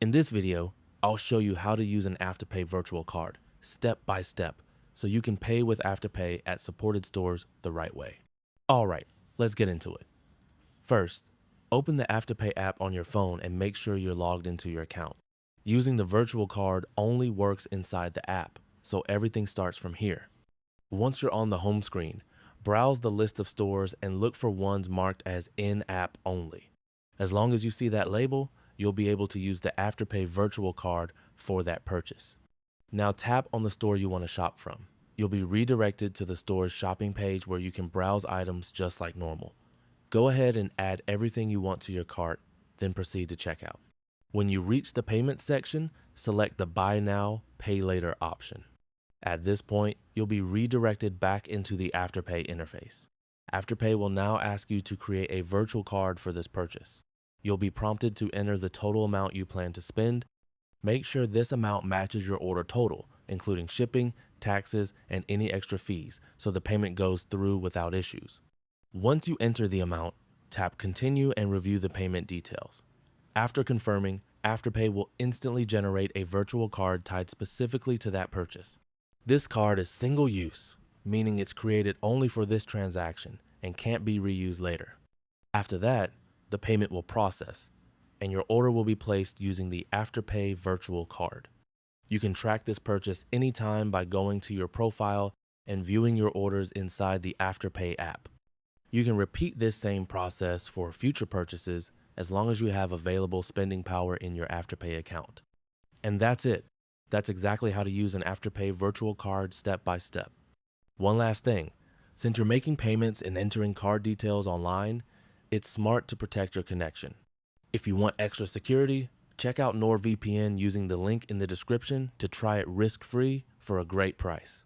In this video, I'll show you how to use an Afterpay virtual card, step by step, so you can pay with Afterpay at supported stores the right way. All right, let's get into it. First, open the Afterpay app on your phone and make sure you're logged into your account. Using the virtual card only works inside the app, so everything starts from here. Once you're on the home screen, browse the list of stores and look for ones marked as in-app only. As long as you see that label, you'll be able to use the Afterpay virtual card for that purchase. Now tap on the store you want to shop from. You'll be redirected to the store's shopping page where you can browse items just like normal. Go ahead and add everything you want to your cart, then proceed to checkout. When you reach the payment section, select the Buy Now, Pay Later option. At this point, you'll be redirected back into the Afterpay interface. Afterpay will now ask you to create a virtual card for this purchase. You'll be prompted to enter the total amount you plan to spend. Make sure this amount matches your order total, including shipping, taxes, and any extra fees, so the payment goes through without issues. Once you enter the amount, tap Continue and review the payment details. After confirming, Afterpay will instantly generate a virtual card tied specifically to that purchase. This card is single use, meaning it's created only for this transaction and can't be reused later. After that, the payment will process, and your order will be placed using the Afterpay virtual card. You can track this purchase anytime by going to your profile and viewing your orders inside the Afterpay app. You can repeat this same process for future purchases as long as you have available spending power in your Afterpay account. And that's it. That's exactly how to use an Afterpay virtual card step by step. One last thing, since you're making payments and entering card details online, it's smart to protect your connection. If you want extra security, check out NordVPN using the link in the description to try it risk-free for a great price.